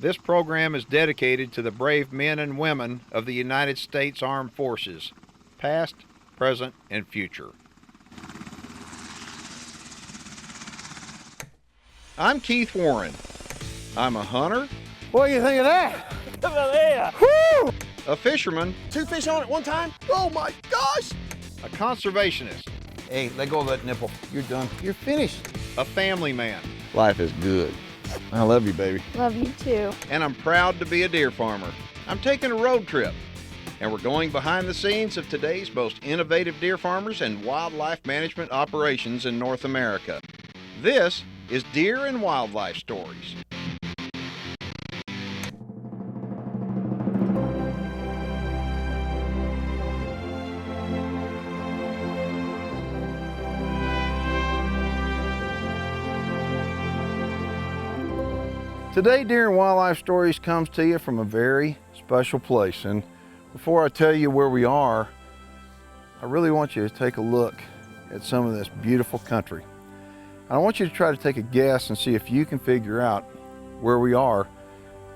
This program is dedicated to the brave men and women of the United States Armed Forces, past, present, and future. I'm Keith Warren. I'm a hunter. What do you think of that? Yeah. Woo! A fisherman. 2 fish on at one time? Oh my gosh! A conservationist. Hey, let go of that nipple. You're done. You're finished. A family man. Life is good. I love you, baby. Love you too. And I'm proud to be a deer farmer. I'm taking a road trip, and we're going behind the scenes of today's most innovative deer farmers and wildlife management operations in North America. This is Deer and Wildlife Stories. Today, Deer and Wildlife Stories comes to you from a very special place. And before I tell you where we are, I really want you to take a look at some of this beautiful country. I want you to try to take a guess and see if you can figure out where we are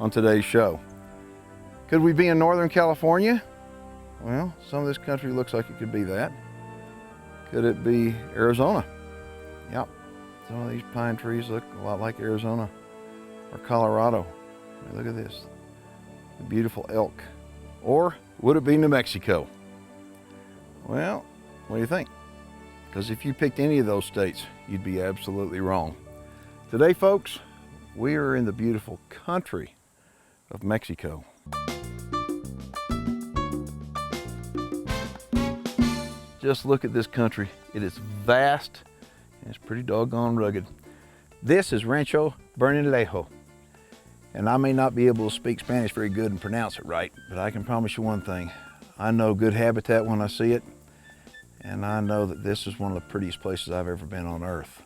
on today's show. Could we be in Northern California? Well, some of this country looks like it could be that. Could it be Arizona? Yep, some of these pine trees look a lot like Arizona. Or Colorado. I mean, look at this, the beautiful elk. Or would it be New Mexico? Well, what do you think? Because if you picked any of those states, you'd be absolutely wrong. Today, folks, we are in the beautiful country of Mexico. Just look at this country. It is vast and it's pretty doggone rugged. This is Rancho Bernalejo. And I may not be able to speak Spanish very good and pronounce it right, but I can promise you one thing. I know good habitat when I see it, and I know that this is one of the prettiest places I've ever been on earth.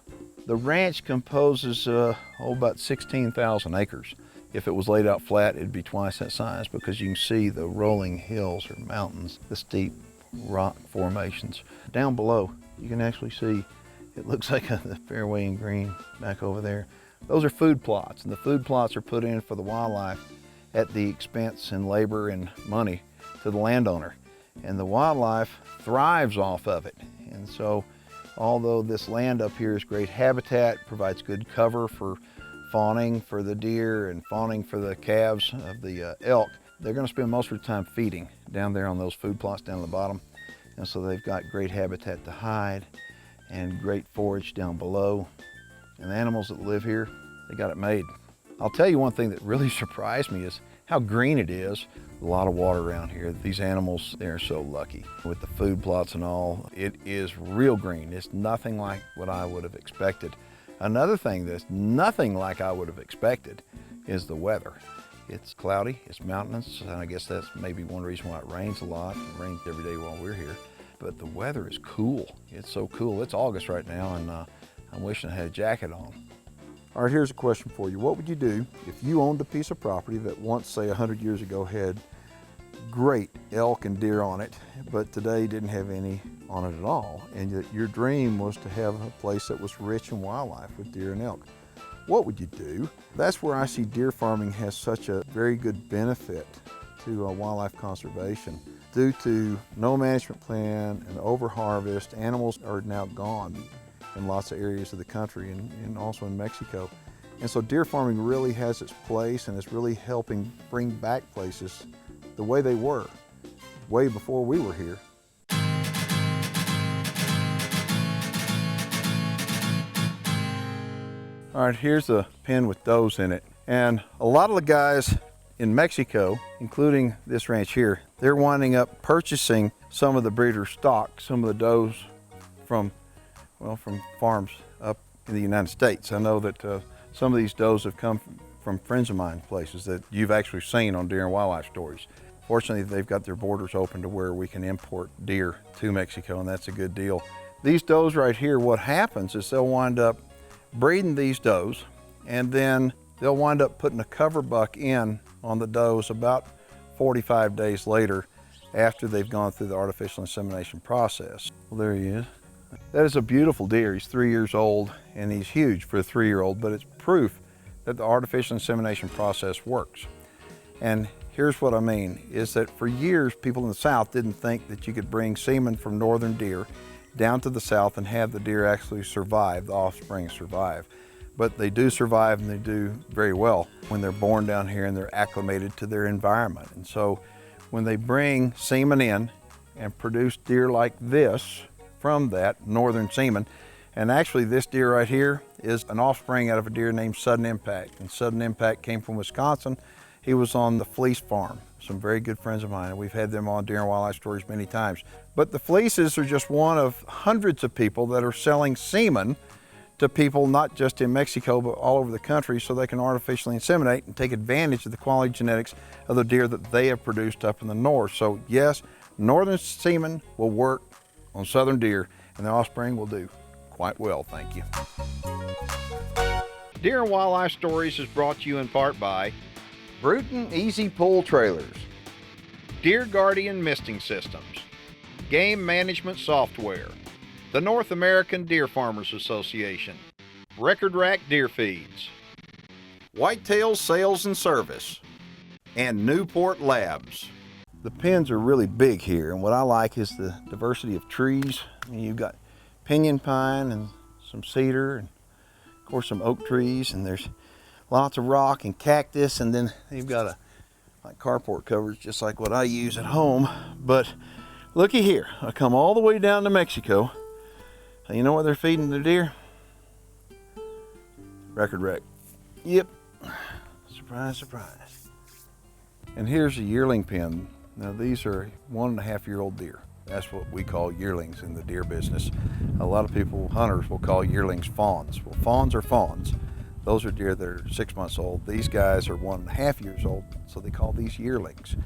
The ranch composes about 16,000 acres. If it was laid out flat, it'd be twice that size because you can see the rolling hills or mountains, the steep rock formations. Down below, you can actually see, it looks like the fairway in green back over there. Those are food plots, and the food plots are put in for the wildlife at the expense and labor and money to the landowner. And the wildlife thrives off of it. And so, although this land up here is great habitat, provides good cover for fawning for the deer and fawning for the calves of the elk, they're going to spend most of their time feeding down there on those food plots down at the bottom. And so they've got great habitat to hide and great forage down below. And the animals that live here, they got it made. I'll tell you one thing that really surprised me is how green it is. A lot of water around here. These animals, they're so lucky. With the food plots and all, it is real green. It's nothing like what I would have expected. Another thing that's nothing like I would have expected is the weather. It's cloudy, it's mountainous, and I guess that's maybe one reason why it rains a lot. It rains every day while we're here. But the weather is cool. It's so cool. It's August right now, and I'm wishing I had a jacket on. All right, here's a question for you. What would you do if you owned a piece of property that once, say 100 years ago, had great elk and deer on it, but today didn't have any on it at all, and yet your dream was to have a place that was rich in wildlife with deer and elk? What would you do? That's where I see deer farming has such a very good benefit to wildlife conservation. Due to no management plan and over-harvest, animals are now gone in lots of areas of the country and also in Mexico. And so deer farming really has its place and it's really helping bring back places the way they were, way before we were here. All right, here's a pen with does in it. And a lot of the guys in Mexico, including this ranch here, they're winding up purchasing some of the breeder stock, some of the does from farms up in the United States. I know that some of these does have come from friends of mine, places that you've actually seen on Deer and Wildlife Stories. Fortunately, they've got their borders open to where we can import deer to Mexico, and that's a good deal. These does right here, what happens is they'll wind up breeding these does, and then they'll wind up putting a cover buck in on the does about 45 days later after they've gone through the artificial insemination process. Well, there he is. That is a beautiful deer. He's 3 years old and he's huge for a 3-year-old, but it's proof that the artificial insemination process works. And here's what I mean, is that for years, people in the South didn't think that you could bring semen from northern deer down to the South and have the deer actually survive, the offspring survive. But they do survive, and they do very well when they're born down here and they're acclimated to their environment. And so when they bring semen in and produce deer like this from that northern semen, and actually this deer right here is an offspring out of a deer named Sudden Impact. And Sudden Impact came from Wisconsin. He was on the Fleece farm, some very good friends of mine, and we've had them on Deer and Wildlife Stories many times. But the fleeces are just one of hundreds of people that are selling semen to people, not just in Mexico, but all over the country, so they can artificially inseminate and take advantage of the quality genetics of the deer that they have produced up in the north. So yes, northern semen will work on southern deer, and the offspring will do quite well, thank you. Deer and Wildlife Stories is brought to you in part by Bruton Easy Pull Trailers, Deer Guardian Misting Systems, Game Management Software, the North American Deer Farmers Association, Record Rack Deer Feeds, Whitetail Sales and Service, and Newport Labs. The pens are really big here, and what I like is the diversity of trees. You've got pinyon pine and some cedar, and of course some oak trees, and there's lots of rock and cactus, and then you've got like carport covers just like what I use at home. But looky here, I come all the way down to Mexico, and you know what they're feeding the deer? Record Rack. Yep, surprise, surprise. And here's a yearling pen. Now these are 1.5-year-old deer. That's what we call yearlings in the deer business. A lot of people, hunters, will call yearlings fawns. Well, fawns are fawns. Those are deer that are 6 months old. These guys are 1.5 years old, so they call these yearlings.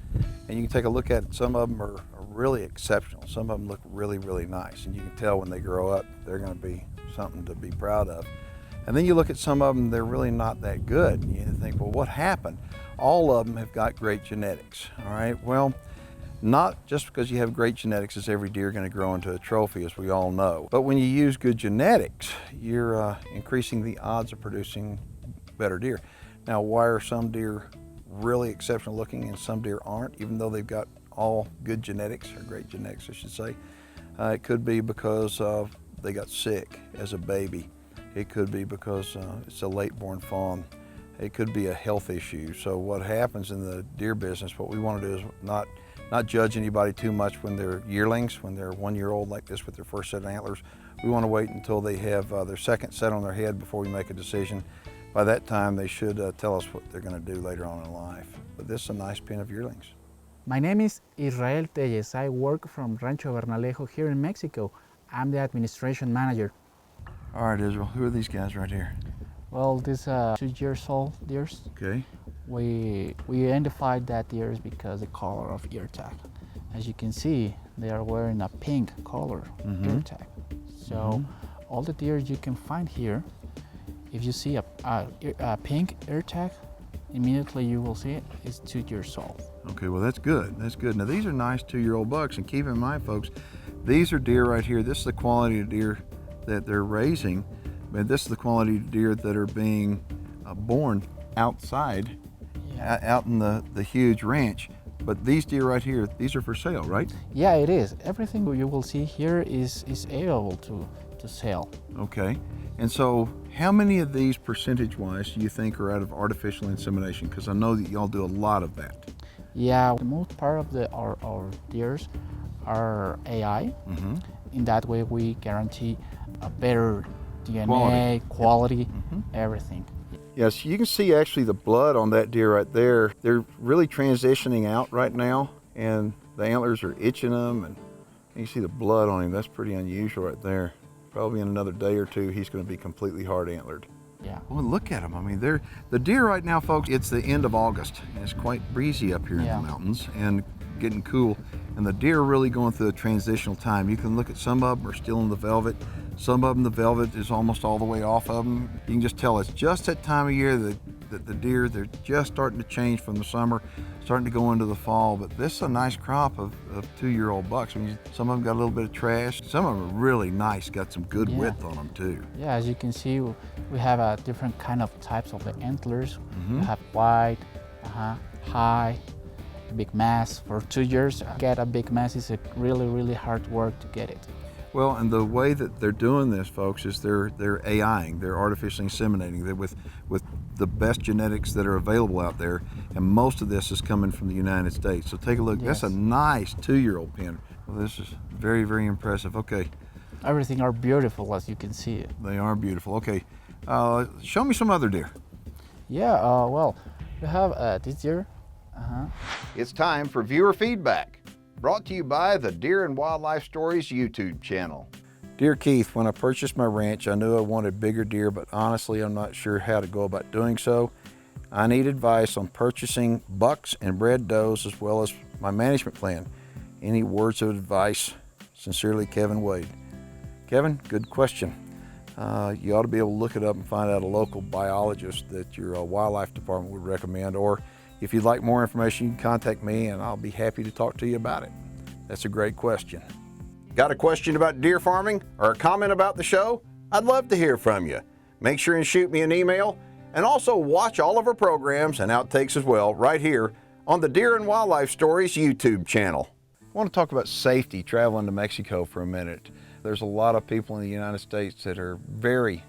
And you can take a look at it. Some of them are really exceptional. Some of them look really, really nice. And you can tell when they grow up, they're gonna be something to be proud of. And then you look at some of them, they're really not that good. And you think, well, what happened? All of them have got great genetics, all right? Well, not just because you have great genetics is every deer going to grow into a trophy, as we all know. But when you use good genetics, you're increasing the odds of producing better deer. Now, why are some deer really exceptional looking and some deer aren't, even though they've got all good genetics, or great genetics, I should say? It could be because they got sick as a baby. It could be because it's a late-born fawn. It could be a health issue. So what happens in the deer business, what we want to do is not judge anybody too much when they're yearlings, when they're 1 year old like this with their first set of antlers. We want to wait until they have their second set on their head before we make a decision. By that time, they should tell us what they're going to do later on in life. But this is a nice pen of yearlings. My name is Israel Telles. I work from Rancho Bernalejo here in Mexico. I'm the administration manager. All right, Israel, who are these guys right here? Well, these 2 years old deers. Okay. We identified that deers because the color of ear tag. As you can see, they are wearing a pink color ear tag. So all the deers you can find here, if you see a pink ear tag, immediately you will see it is 2 years old. Okay, well that's good. That's good. Now these are nice 2-year-old bucks, and keep in mind, folks, these are deer right here. This is the quality of deer that they're raising, but this is the quality of deer that are being born outside, out in the huge ranch. But these deer right here, these are for sale, right? Yeah, it is. Everything you will see here is available to sell. Okay. And so how many of these percentage-wise do you think are out of artificial insemination? Because I know that y'all do a lot of that. Yeah, the most part of our deers are AI. In that way, we guarantee a better DNA, quality, everything. Yes, you can see actually the blood on that deer right there. They're really transitioning out right now, and the antlers are itching them, and you see the blood on him. That's pretty unusual right there. Probably in another day or two, he's going to be completely hard antlered. Yeah. Well, look at them. I mean, the deer right now, folks, it's the end of August, and it's quite breezy up here in the mountains and getting cool. And the deer are really going through a transitional time. You can look at some of them are still in the velvet. Some of them, the velvet is almost all the way off of them. You can just tell it's just that time of year that that the deer, they're just starting to change from the summer, starting to go into the fall. But this is a nice crop of 2-year-old bucks. I mean, some of them got a little bit of trash. Some of them are really nice, got some good width on them too. Yeah, as you can see, we have a different kind of types of the antlers. We have white, high, big mass. For 2 years, get a big mass is a really, really hard work to get it. Well, and the way that they're doing this, folks, is they're AIing, they're artificially inseminating. They're with the best genetics that are available out there, and most of this is coming from the United States. So take a look. Yes. That's a nice 2-year-old pen. Well, this is very, very impressive. Okay. Everything are beautiful, as you can see. They are beautiful. Okay, show me some other deer. Yeah, well, we have this deer. It's time for viewer feedback, brought to you by the Deer and Wildlife Stories YouTube channel. Dear Keith, when I purchased my ranch, I knew I wanted bigger deer, but honestly, I'm not sure how to go about doing so. I need advice on purchasing bucks and bred does, as well as my management plan. Any words of advice? Sincerely, Kevin Wade. Kevin, good question. You ought to be able to look it up and find out a local biologist that your wildlife department would recommend, or if you'd like more information, you can contact me and I'll be happy to talk to you about it. That's a great question. Got a question about deer farming or a comment about the show? I'd love to hear from you. Make sure and shoot me an email, and also watch all of our programs and outtakes as well right here on the Deer and Wildlife Stories YouTube channel. I want to talk about safety traveling to Mexico for a minute. There's a lot of people in the United States that are very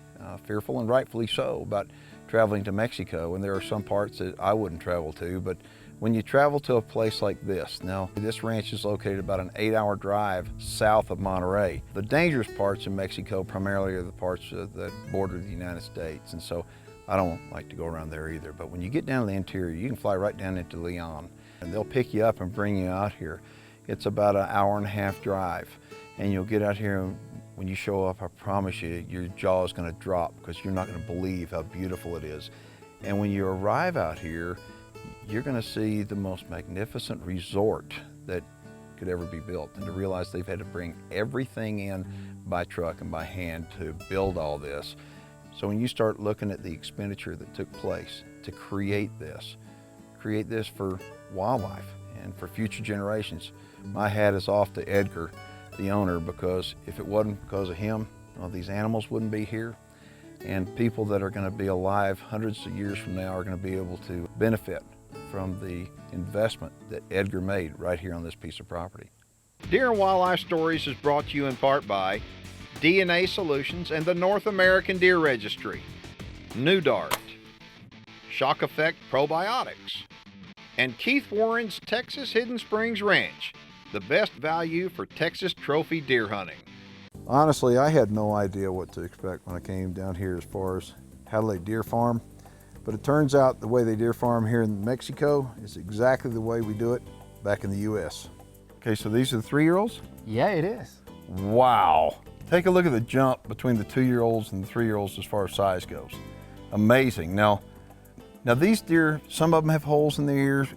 fearful, and rightfully so, about traveling to Mexico, and there are some parts that I wouldn't travel to. But when you travel to a place like this, now this ranch is located about an 8-hour drive south of Monterrey. The dangerous parts in Mexico primarily are the parts that border the United States, and so I don't like to go around there either. But when you get down to the interior, you can fly right down into Leon, and they'll pick you up and bring you out here. It's about an 1.5-hour drive, and you'll get out here, and when you show up, I promise you, your jaw is going to drop because you're not going to believe how beautiful it is. And when you arrive out here, you're going to see the most magnificent resort that could ever be built, and to realize they've had to bring everything in by truck and by hand to build all this. So when you start looking at the expenditure that took place to create this for wildlife and for future generations, my hat is off to Edgar, the owner, because if it wasn't because of him, well, these animals wouldn't be here, and people that are going to be alive hundreds of years from now are going to be able to benefit from the investment that Edgar made right here on this piece of property. Deer and Wildlife Stories is brought to you in part by DNA Solutions and the North American Deer Registry, New Dart, Shock Effect Probiotics, and Keith Warren's Texas Hidden Springs Ranch, the best value for Texas trophy deer hunting. Honestly, I had no idea what to expect when I came down here as far as how they deer farm, but it turns out the way they deer farm here in Mexico is exactly the way we do it back in the US. Okay, so these are the 3-year-olds? Yeah, it is. Wow. Take a look at the jump between the 2-year-olds and the 3-year-olds as far as size goes. Amazing. Now these deer, some of them have holes in their ears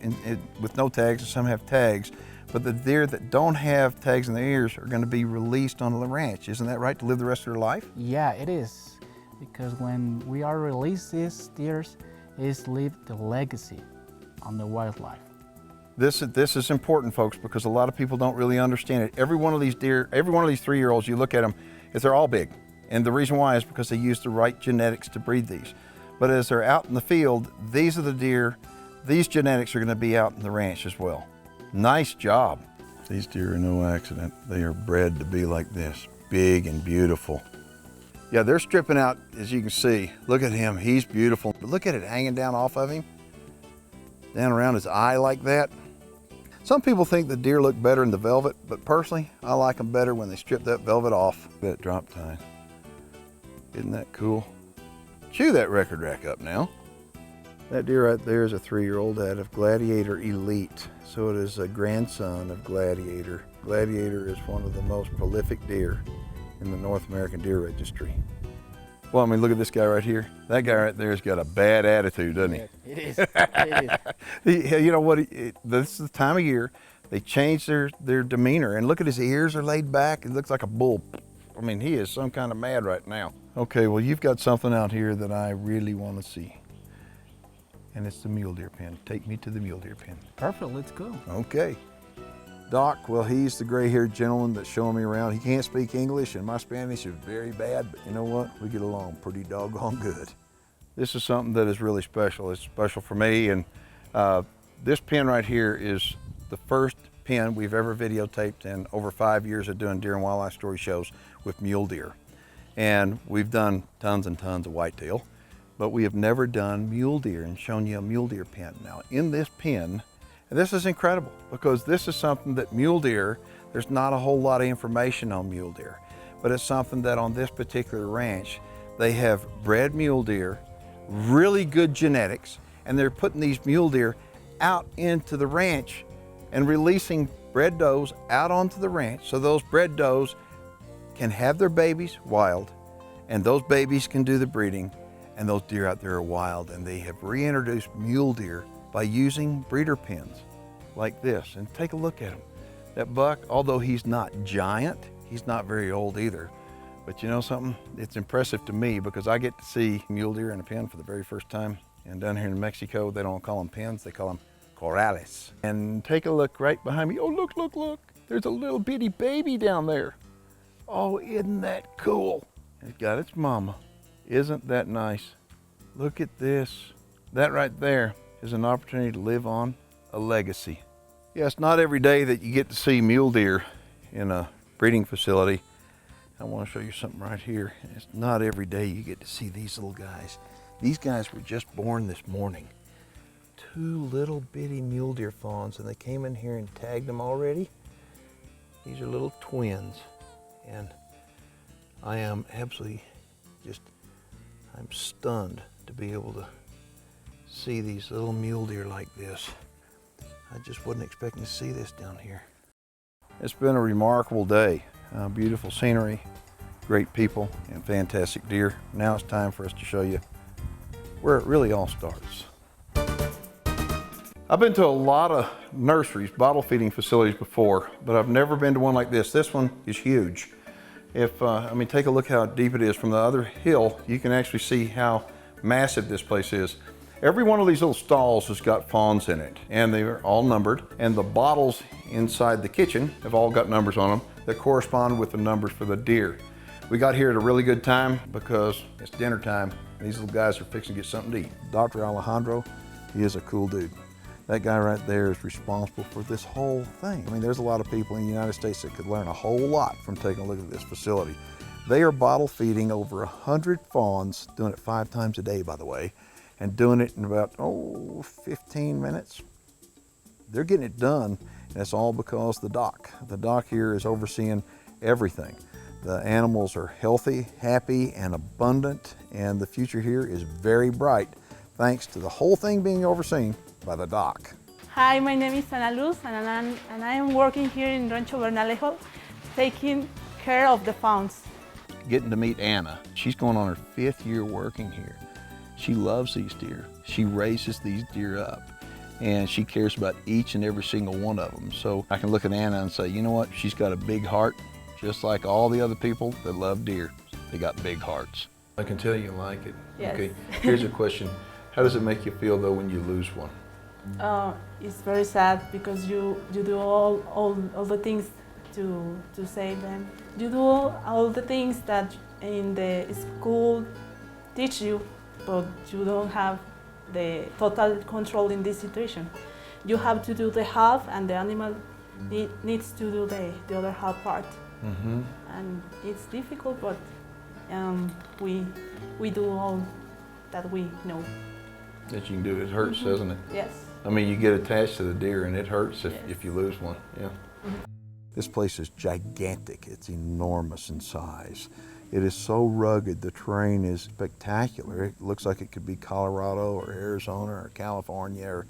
with no tags, and some have tags. But the deer that don't have tags in their ears are going to be released on the ranch. Isn't that right, to live the rest of their life? Yeah, it is. Because when we are released these deers, it's leave the legacy on the wildlife. This is important, folks, because a lot of people don't really understand it. Every one of these deer, every one of these 3-year-olds, you look at them, they're all big. And the reason why is because they use the right genetics to breed these. But as they're out in the field, these are the deer, these genetics are going to be out in the ranch as well. Nice job. These deer are no accident. They are bred to be like this, big and beautiful. Yeah, they're stripping out, as you can see. Look at him, he's beautiful. But look at it hanging down off of him, down around his eye like that. Some people think the deer look better in the velvet, but personally, I like them better when they strip that velvet off. That drop tine. Isn't that cool? Chew that record rack up now. That deer right there is a 3-year-old out of Gladiator Elite. So it is a grandson of Gladiator. Gladiator is one of the most prolific deer in the North American Deer Registry. Well, I mean, look at this guy right here. That guy right there has got a bad attitude, doesn't he? It is. It is. You know what? This is the time of year they change their demeanor. And look at his ears are laid back. It looks like a bull. I mean, he is some kind of mad right now. Okay, well, you've got something out here that I really want to see. and it's the mule deer pen. Take me to the mule deer pen. Perfect, let's go. Okay. Doc, well, he's the gray-haired gentleman that's showing me around. He can't speak English, and my Spanish is very bad, but you know what? We get along pretty doggone good. This is something that is really special. It's special for me, and this pen right here is the first pen we've ever videotaped in over 5 years of doing deer and wildlife story shows with mule deer. And we've done tons and tons of whitetail, but we have never done mule deer and shown you a mule deer pen. Now, in this pen, and this is incredible because this is something that mule deer, there's not a whole lot of information on mule deer, but it's something that on this particular ranch, they have bred mule deer, really good genetics, and they're putting these mule deer out into the ranch and releasing bred does out onto the ranch so those bred does can have their babies wild, and those babies can do the breeding, and those deer out there are wild, and they have reintroduced mule deer by using breeder pens like this. And take a look at him. That buck, although he's not giant, he's not very old either. But you know something? It's impressive to me because I get to see mule deer in a pen for the very first time. And down here in Mexico, they don't call them pens, they call them corrales. And take a look right behind me. Oh, look, look, look. There's a little bitty baby down there. Oh, isn't that cool? It's got its mama. Isn't that nice? Look at this. That right there is an opportunity to live on a legacy. Yeah, it's not every day that you get to see mule deer in a breeding facility. I want to show you something right here. It's not every day you get to see these little guys. These guys were just born this morning. 2 little bitty mule deer fawns, and they came in here and tagged them already. These are little twins, and I am absolutely I'm stunned to be able to see these little mule deer like this. I just wasn't expecting to see this down here. It's been a remarkable day. Beautiful scenery, great people, and fantastic deer. Now it's time for us to show you where it really all starts. I've been to a lot of nurseries, bottle feeding facilities before, but I've never been to one like this. This one is huge. I mean, take a look how deep it is. From the other hill, you can actually see how massive this place is. Every one of these little stalls has got fawns in it, and they are all numbered, and the bottles inside the kitchen have all got numbers on them that correspond with the numbers for the deer. We got here at a really good time because it's dinner time, and these little guys are fixing to get something to eat. Dr. Alejandro, he is a cool dude. That guy right there is responsible for this whole thing. I mean, there's a lot of people in the United States that could learn a whole lot from taking a look at this facility. They are bottle feeding over 100 fawns, doing it 5 times a day, by the way, and doing it in about, 15 minutes. They're getting it done, and it's all because the doc here is overseeing everything. The animals are healthy, happy, and abundant, and the future here is very bright, thanks to the whole thing being overseen by the doc. Hi, my name is Ana Luz, and I'm working here in Rancho Bernalejo, taking care of the fawns. Getting to meet Anna. She's going on her 5th year working here. She loves these deer. She raises these deer up, and she cares about each and every single one of them. So I can look at Anna and say, you know what? She's got a big heart, just like all the other people that love deer. They got big hearts. I can tell you like it. Yes. Okay, here's a question. How does it make you feel though when you lose one? It's very sad because you do all the things to save them. You do all the things that in the school teach you, but you don't have the total control in this situation. You have to do the half, and the animal needs to do the other half part. Mm-hmm. And it's difficult, but we do all that we know. That you can do. It hurts, doesn't it? Yes. I mean, you get attached to the deer and it hurts Yes. if you lose one, yeah. This place is gigantic. It's enormous in size. It is so rugged. The terrain is spectacular. It looks like it could be Colorado or Arizona or California or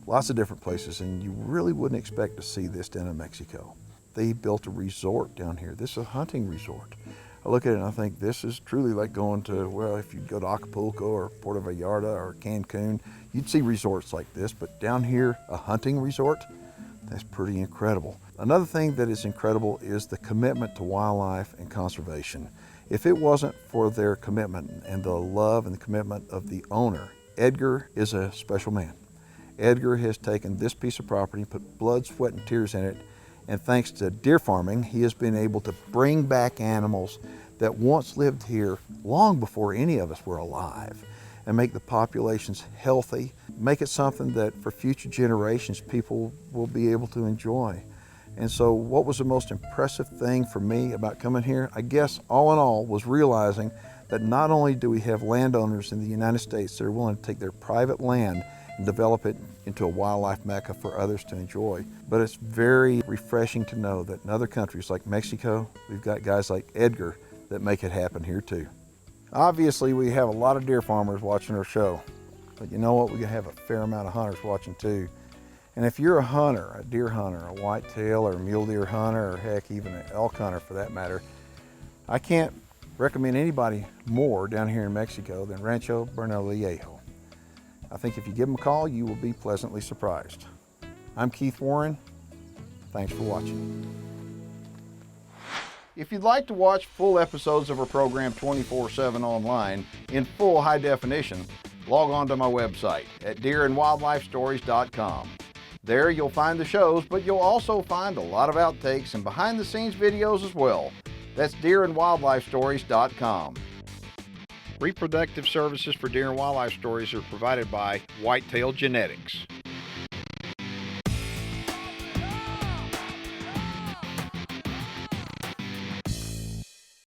lots of different places, and you really wouldn't expect to see this down in Mexico. They built a resort down here. This is a hunting resort. I look at it and I think this is truly like going to, well, if you go to Acapulco or Puerto Vallarta or Cancun, you'd see resorts like this, but down here, a hunting resort, that's pretty incredible. Another thing that is incredible is the commitment to wildlife and conservation. If it wasn't for their commitment and the love and the commitment of the owner, Edgar is a special man. Edgar has taken this piece of property, put blood, sweat, and tears in it, and thanks to deer farming, he has been able to bring back animals that once lived here long before any of us were alive, and make the populations healthy, make it something that for future generations people will be able to enjoy. And so what was the most impressive thing for me about coming here? I guess all in all was realizing that not only do we have landowners in the United States that are willing to take their private land and develop it into a wildlife mecca for others to enjoy, but it's very refreshing to know that in other countries like Mexico, we've got guys like Edgar that make it happen here too. Obviously, we have a lot of deer farmers watching our show, but you know what? We have a fair amount of hunters watching too. And if you're a hunter, a deer hunter, a whitetail or a mule deer hunter, or heck, even an elk hunter for that matter, I can't recommend anybody more down here in Mexico than Rancho Bernalejo. I think if you give them a call, you will be pleasantly surprised. I'm Keith Warren. Thanks for watching. If you'd like to watch full episodes of our program 24/7 online in full high definition, log on to my website at deerandwildlifestories.com. There you'll find the shows, but you'll also find a lot of outtakes and behind the scenes videos as well. That's deerandwildlifestories.com. Reproductive services for deer and wildlife stories are provided by Whitetail Genetics.